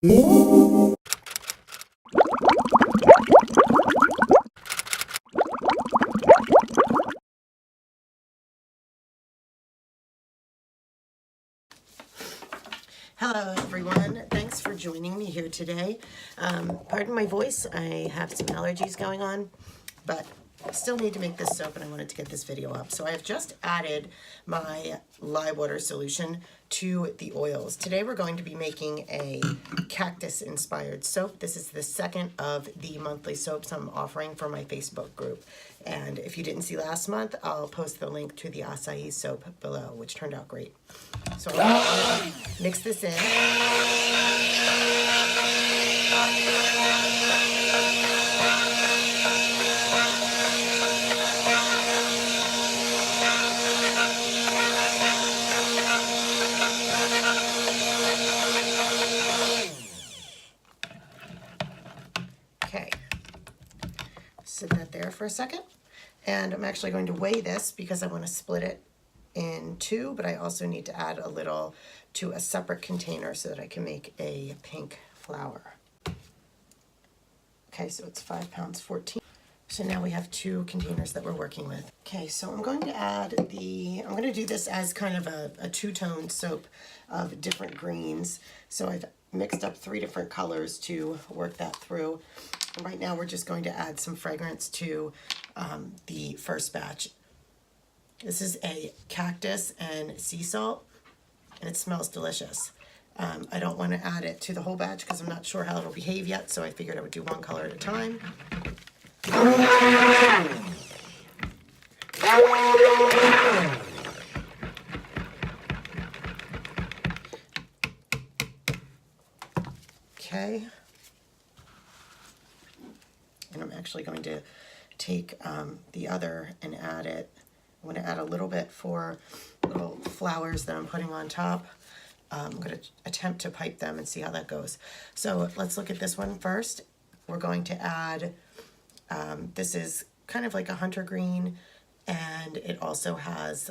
Hello everyone, thanks for joining me here today. Pardon my voice, I have some allergies going on, but I still need to make this soap and I wanted to get this video up. So I have just added my lye water solution to the oils. Today we're going to be making a cactus inspired soap. This is the second of the monthly soaps I'm offering for my Facebook group. And if you didn't see last month, I'll post the link to the acai soap below, which turned out great. So I'm going to mix this in. Okay, sit that there for a second. And I'm actually going to weigh this because I want to split it in two, but I also need to add a little to a separate container so that I can make a pink flower. Okay, so it's 5 pounds 14. So now we have two containers that we're working with. Okay, so I'm going to add I'm going to do this as kind of a two-tone soap of different greens. So I've mixed up 3 different colors to work that through. And right now we're just going to add some fragrance to the first batch. This is a cactus and sea salt, and it smells delicious. I don't want to add it to the whole batch because I'm not sure how it'll behave yet, so I figured I would do one color at a time. Okay. And I'm actually going to take the other and add it. I'm going to add a little bit for little flowers that I'm putting on top. I'm going to attempt to pipe them and see how that goes. So let's look at this one first. We're going to add, this is kind of like a hunter green, and it also has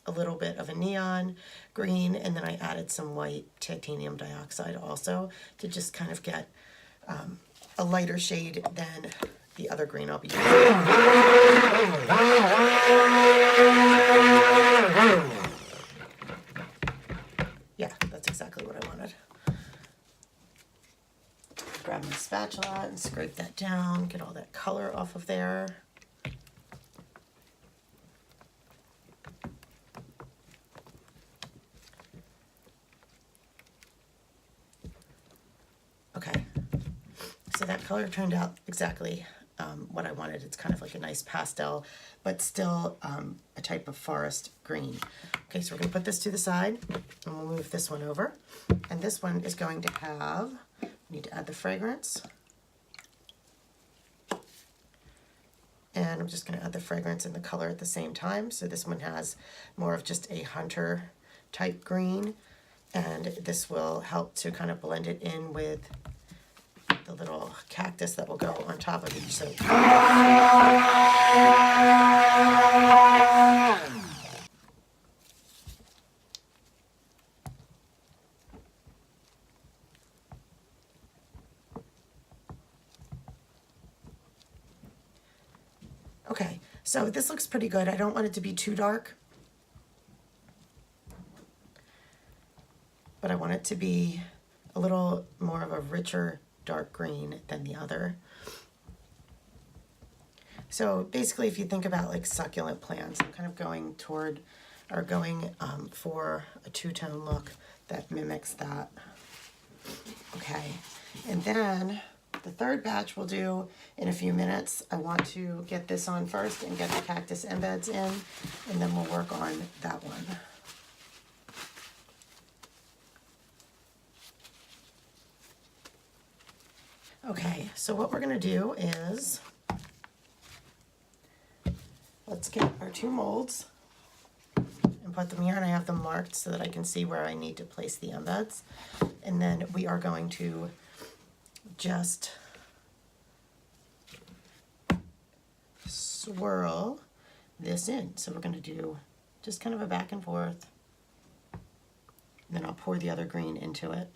a little bit of a neon green, and then I added some white titanium dioxide also to just kind of get a lighter shade than the other green I'll be using. Yeah, that's exactly what I wanted. Grab my spatula and scrape that down, get all that color off of there. Okay, so that color turned out exactly what I wanted. It's kind of like a nice pastel, but still a type of forest green. Okay, so we're going to put this to the side, and we'll move this one over. And this one is going to have, we need to add the fragrance. And I'm just going to add the fragrance and the color at the same time. So this one has more of just a hunter type green, and this will help to kind of blend it in with the little cactus that will go on top of each soap. Okay, so this looks pretty good. I don't want it to be too dark, but I want it to be a little more of a richer dark green than the other. So basically, if you think about like succulent plants, I'm kind of going toward, or going for a two-tone look that mimics that. Okay, and then the third batch we'll do in a few minutes. I want to get this on first and get the cactus embeds in, and then we'll work on that one. Okay, so what we're going to do is, let's get our 2 molds and put them here, and I have them marked so that I can see where I need to place the embeds. And then we are going to just swirl this in. So we're going to do just kind of a back and forth. And then I'll pour the other green into it.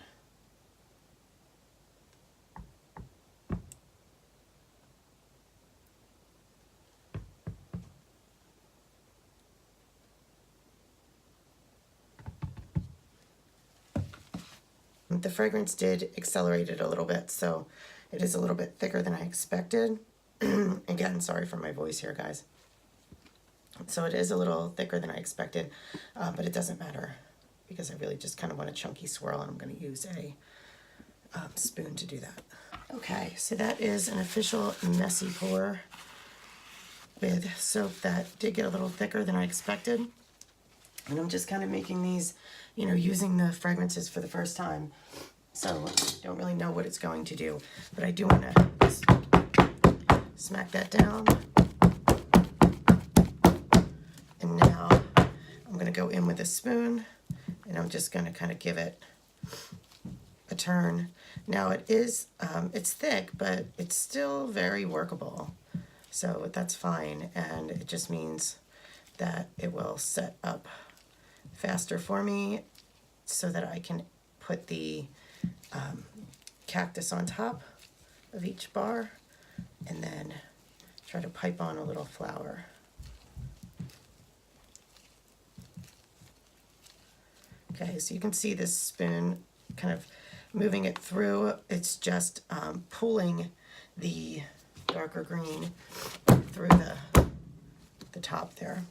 The fragrance did accelerate it a little bit, so it is a little bit thicker than I expected. Again, sorry for my voice here, guys. So it is a little thicker than I expected, but it doesn't matter because I really just kind of want a chunky swirl, and I'm going to use a spoon to do that. Okay, so that is an official messy pour with soap that did get a little thicker than I expected. And I'm just kind of making these, you know, using the fragrances for the first time. So don't really know what it's going to do, but I do want to smack that down. And now I'm going to go in with a spoon, and I'm just going to kind of give it a turn. Now it is, it's thick, but it's still very workable. So that's fine, and it just means that it will set up faster for me so that I can put the cactus on top of each bar and then try to pipe on a little flower. Okay, so you can see this spoon kind of moving it through. It's just pulling the darker green through the top there.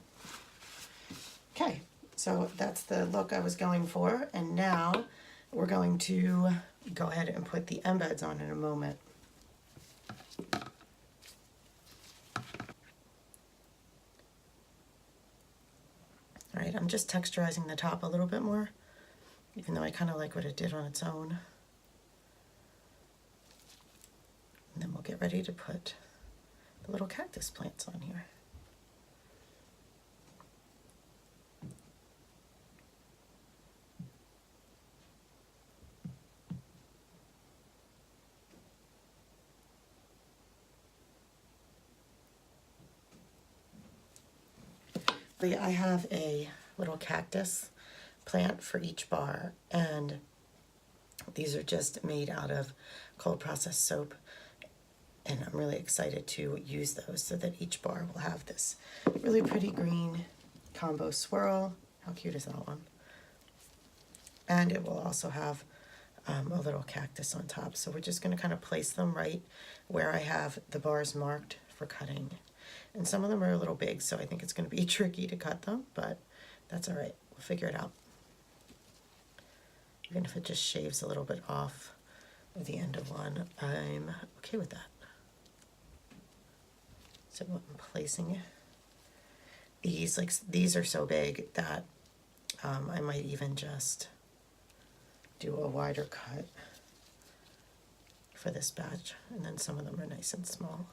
Okay, so that's the look I was going for, and now we're going to go ahead and put the embeds on in a moment. All right, I'm just texturizing the top a little bit more, even though I kind of like what it did on its own. And then we'll get ready to put the little cactus plants on here. But yeah, I have a little cactus plant for each bar, and these are just made out of cold processed soap, and I'm really excited to use those so that each bar will have this really pretty green combo swirl. How cute is that one? And it will also have a little cactus on top. So we're just going to kind of place them right where I have the bars marked for cutting. And some of them are a little big, so I think it's going to be tricky to cut them, but that's all right. We'll figure it out. Even if it just shaves a little bit off at the end of one, I'm okay with that. So I'm placing these, like these are so big that I might even just do a wider cut for this batch, and then some of them are nice and small.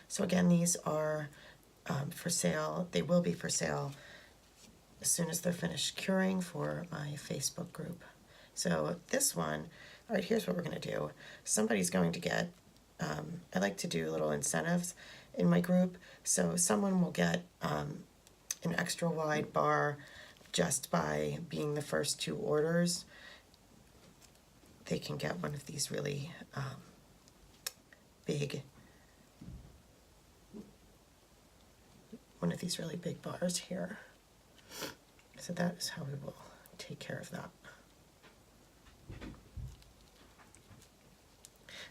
So again, these are for sale. They will be for sale as soon as they're finished curing for my Facebook group. So this one, all right, here's what we're going to do. Somebody's going to get, I like to do little incentives in my group. So someone will get an extra wide bar just by being the first 2 orders. They can get one of these really big bars here. So that is how we will take care of that.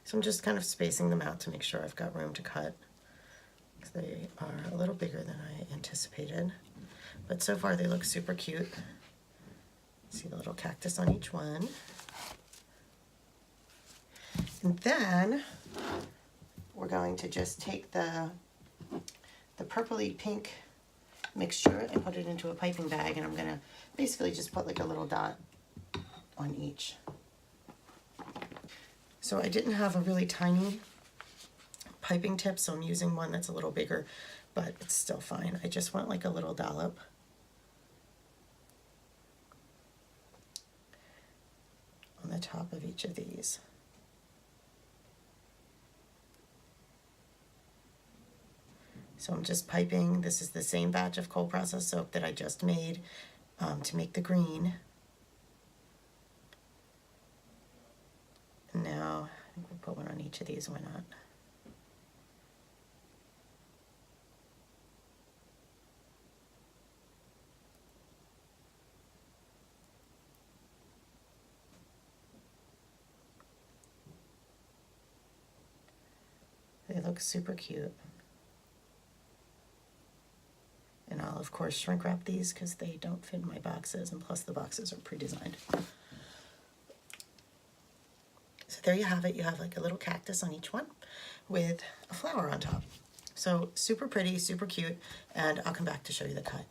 So I'm just kind of spacing them out to make sure I've got room to cut. They are a little bigger than I anticipated, but so far they look super cute. See the little cactus on each one. And then we're going to just take the purpley pink mixture and put it into a piping bag, and I'm going to basically just put like a little dot on each. So I didn't have a really tiny piping tip, so I'm using one that's a little bigger, but it's still fine. I just want like a little dollop. On the top of each of these. So I'm just piping. This is the same batch of cold processed soap that I just made to make the green. put one on each of these, why not? They look super cute. And I'll of course shrink wrap these because they don't fit in my boxes, and plus the boxes are pre-designed. So there you have it. You have like a little cactus on each one with a flower on top. So super pretty, super cute, and I'll come back to show you the cut.